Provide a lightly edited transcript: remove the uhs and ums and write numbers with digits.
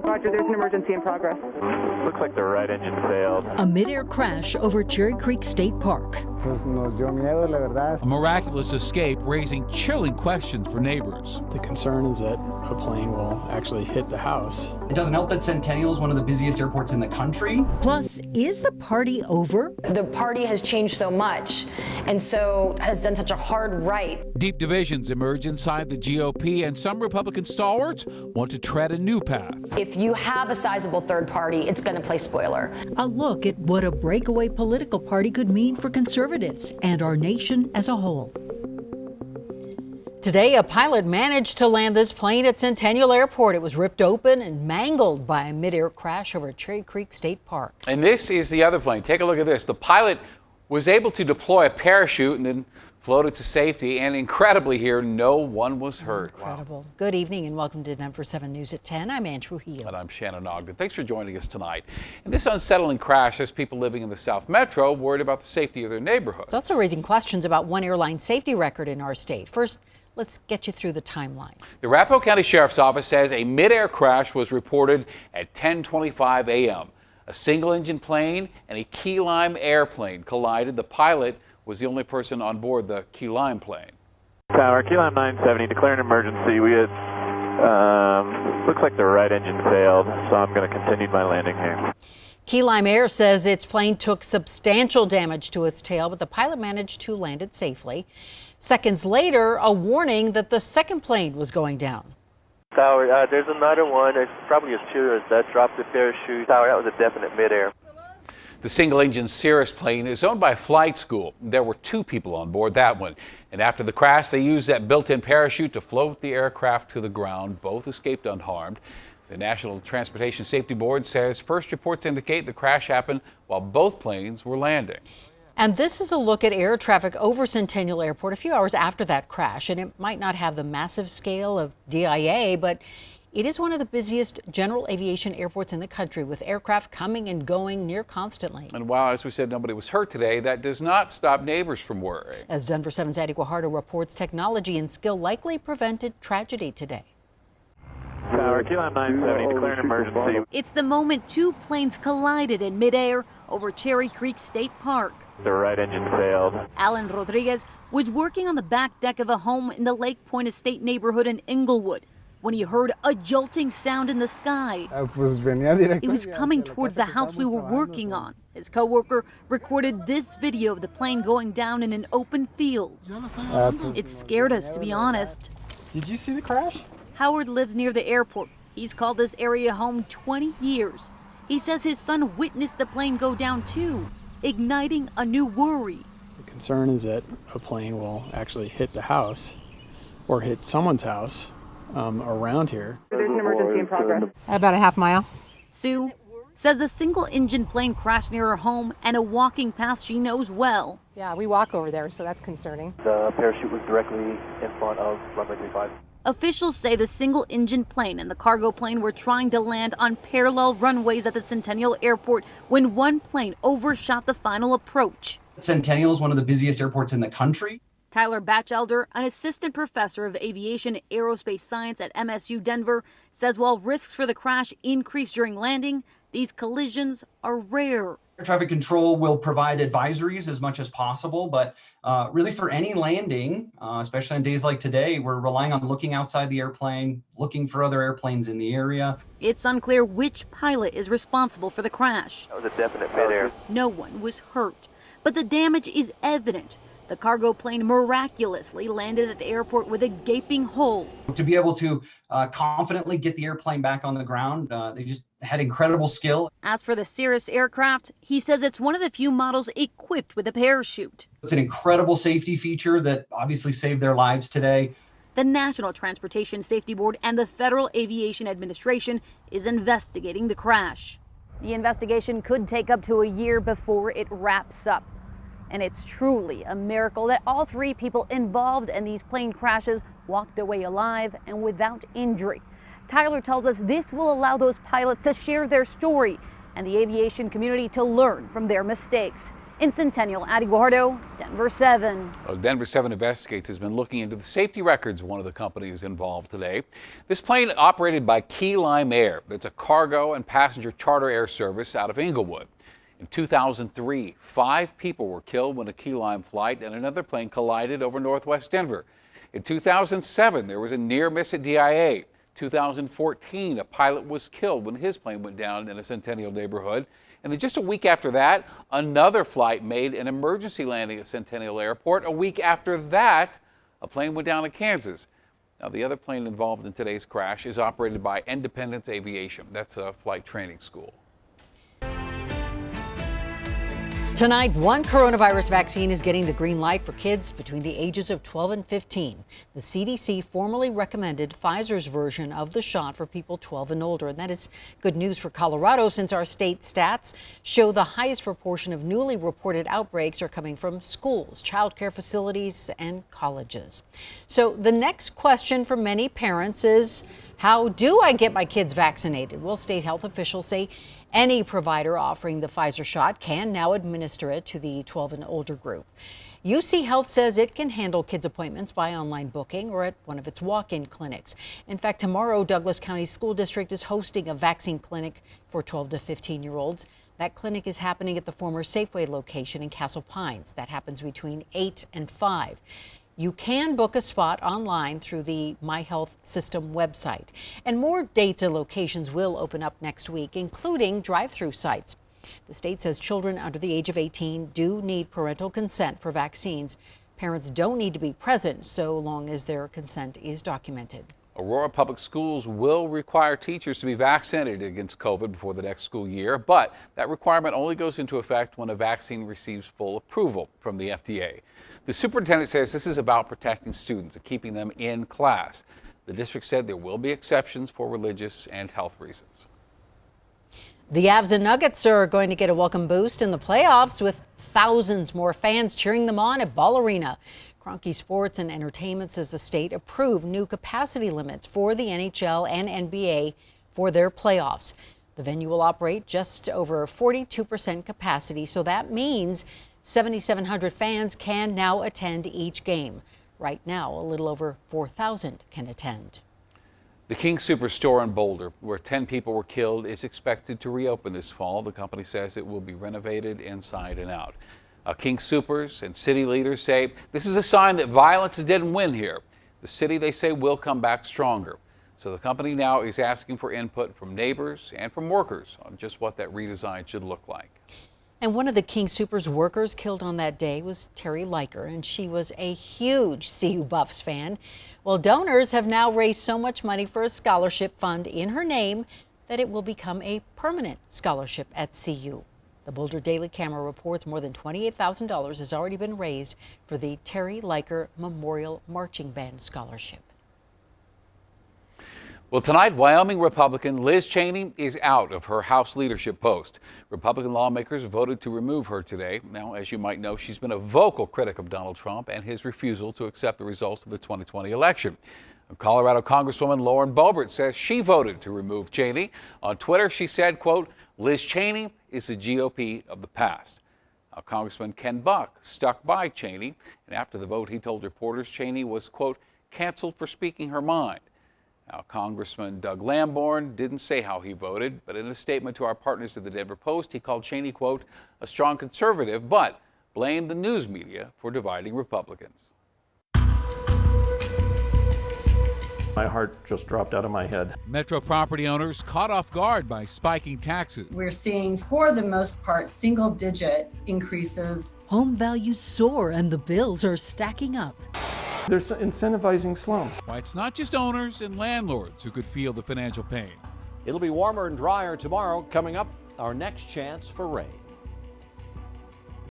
Roger, there's an emergency in progress. Looks like the right engine failed. A mid-air crash over Cherry Creek State Park. A miraculous escape raising chilling questions for neighbors. The concern is that a plane will actually hit the house. It doesn't help that Centennial is one of the busiest airports in the country. Plus, is the party over? The party has changed so much and so has done such a hard right. Deep divisions emerge inside the GOP, and some Republican stalwarts want to tread a new path. If you have a sizable third party, it's going to play spoiler. A look at what a breakaway political party could mean for conservatives and our nation as a whole. Today, a pilot managed to land this plane at Centennial Airport. It was ripped open and mangled by a mid-air crash over Cherry Creek State Park. And this is the other plane. Take a look at this. The pilot was able to deploy a parachute and then floated to safety, and incredibly here, no one was hurt. Incredible. Wow. Good evening and welcome to Denver7 News at 10. I'm Ann Trujillo. And I'm Shannon Ogden. Thanks for joining us tonight. And this unsettling crash has people living in the South Metro worried about the safety of their neighborhoods. It's also raising questions about one airline safety record in our state. First, let's get you through the timeline. The Arapahoe County Sheriff's Office says a mid-air crash was reported at 10:25 a.m. A single-engine plane and a key lime airplane collided. The pilot was the only person on board the key lime plane. Tower, key lime 970, declare an emergency. We had, looks like the right engine failed, so I'm going to continue my landing here. Key Lime Air says its plane took substantial damage to its tail, but the pilot managed to land it safely. Seconds later, a warning that the second plane was going down. Tower, there's another one. It's probably a shooter that dropped the parachute. Tower, that was a definite midair. The single-engine Cirrus plane is owned by Flight School. There were 2 people on board that one. And after the crash, they used that built-in parachute to float the aircraft to the ground. Both escaped unharmed. The National Transportation Safety Board says first reports indicate the crash happened while both planes were landing. And this is a look at air traffic over Centennial Airport a few hours after that crash. And it might not have the massive scale of DIA, but it is one of the busiest general aviation airports in the country, with aircraft coming and going near constantly. And while, as we said, nobody was hurt today, that does not stop neighbors from worrying. As Denver7's Eddie GUAJARDO reports, technology and skill likely prevented tragedy today. Tower, key lime 970, declare an emergency. It's the moment 2 planes collided in midair over Cherry Creek State Park. The right engine failed. Alan Rodriguez was working on the back deck of a home in the Lake Point Estate neighborhood in Inglewood when he heard a jolting sound in the sky. It was coming towards the house we were working on. His coworker recorded this video of the plane going down in an open field. It scared us, to be honest. Did you see the crash? Howard lives near the airport. He's called this area home 20 years. He says his son witnessed the plane go down too, igniting a new worry. The concern is that a plane will actually hit the house or hit someone's house around here. There's an emergency in progress. About a half mile. Sue says a single-engine plane crashed near her home and a walking path she knows well. Yeah, we walk over there, so that's concerning. The parachute was directly in front of runway 35. Officials say the single-engine plane and the cargo plane were trying to land on parallel runways at the Centennial Airport when one plane overshot the final approach. Centennial is one of the busiest airports in the country. Tyler Batchelder, an assistant professor of aviation and aerospace science at MSU Denver, says while risks for the crash increase during landing, these collisions are rare. Air traffic control will provide advisories as much as possible, but really for any landing, especially on days like today, we're relying on looking outside the airplane, looking for other airplanes in the area. It's unclear which pilot is responsible for the crash. That was a definite midair. No one was hurt, but the damage is evident. The cargo plane miraculously landed at the airport with a gaping hole. To be able to confidently get the airplane back on the ground, they just had incredible skill. As for the Cirrus aircraft, he says it's one of the few models equipped with a parachute. It's an incredible safety feature that obviously saved their lives today. The National Transportation Safety Board and the Federal Aviation Administration is investigating the crash. The investigation could take up to a year before it wraps up. And it's truly a miracle that all 3 people involved in these plane crashes walked away alive and without injury. Tyler tells us this will allow those pilots to share their story and the aviation community to learn from their mistakes. In Centennial, Addie GUAJARDO, Denver7. Well, Denver7 Investigates has been looking into the safety records of one of the companies involved today. This plane operated by Key Lime Air. It's a cargo and passenger charter air service out of Inglewood. In 2003, 5 people were killed when a Key Lime flight and another plane collided over northwest Denver. In 2007, there was a near miss at DIA. 2014, a pilot was killed when his plane went down in a Centennial neighborhood. And then just a week after that, another flight made an emergency landing at Centennial Airport. A week after that, a plane went down in Kansas. Now, the other plane involved in today's crash is operated by Independence Aviation. That's a flight training school. Tonight, one coronavirus vaccine is getting the green light for kids between the ages of 12 and 15. The CDC formally recommended Pfizer's version of the shot for people 12 and older. And that is good news for Colorado, since our state stats show the highest proportion of newly reported outbreaks are coming from schools, childcare facilities, and colleges. So the next question for many parents is, how do I get my kids vaccinated? Well, state health officials say any provider offering the Pfizer shot can now administer it to the 12 and older group. UC Health says it can handle kids' appointments by online booking or at one of its walk-in clinics. In fact, tomorrow, Douglas County School District is hosting a vaccine clinic for 12 to 15-year-olds. That clinic is happening at the former Safeway location in Castle Pines. That happens between 8 and 5. You can book a spot online through the My Health System website. And more dates and locations will open up next week, including drive-through sites. The state says children under the age of 18 do need parental consent for vaccines. Parents don't need to be present so long as their consent is documented. Aurora Public Schools will require teachers to be vaccinated against COVID before the next school year, but that requirement only goes into effect when a vaccine receives full approval from the FDA. The superintendent says this is about protecting students and keeping them in class. The district said there will be exceptions for religious and health reasons. The Avs and Nuggets are going to get a welcome boost in the playoffs with thousands more fans cheering them on at Ball Arena. Kroenke Sports and Entertainment says the state approved new capacity limits for the NHL and NBA for their playoffs. The venue will operate just over 42% capacity, so that means 7,700 fans can now attend each game. Right now, a little over 4,000 can attend. The King Superstore in Boulder, where 10 people were killed, is expected to reopen this fall. The company says it will be renovated inside and out. King Supers and city leaders say this is a sign that violence didn't win here. The city, they say, will come back stronger. So the company now is asking for input from neighbors and from workers on just what that redesign should look like. And one of the King Supers workers killed on that day was Terry Liker, and she was a huge CU Buffs fan. Well, donors have now raised so much money for a scholarship fund in her name that it will become a permanent scholarship at CU. The Boulder Daily Camera reports more than $28,000 has already been raised for the Terry Liker Memorial Marching Band Scholarship. Well, tonight, Wyoming Republican Liz Cheney is out of her House leadership post. Republican lawmakers voted to remove her today. Now, as you might know, she's been a vocal critic of Donald Trump and his refusal to accept the results of the 2020 election. Colorado Congresswoman Lauren Boebert says she voted to remove Cheney. On Twitter, she said, quote, "Liz Cheney is the GOP of the past." Now, Congressman Ken Buck stuck by Cheney, and after the vote, he told reporters Cheney was, quote, "canceled for speaking her mind." Now, Congressman Doug Lamborn didn't say how he voted, but in a statement to our partners at the Denver Post, he called Cheney, quote, "a strong conservative," but blamed the news media for dividing Republicans. My heart just dropped out of my head. Metro property owners caught off guard by spiking taxes. We're seeing, for the most part, single-digit increases. Home values soar and the bills are stacking up. They're incentivizing slums. Why, it's not just owners and landlords who could feel the financial pain. It'll be warmer and drier tomorrow. Coming up, our next chance for rain.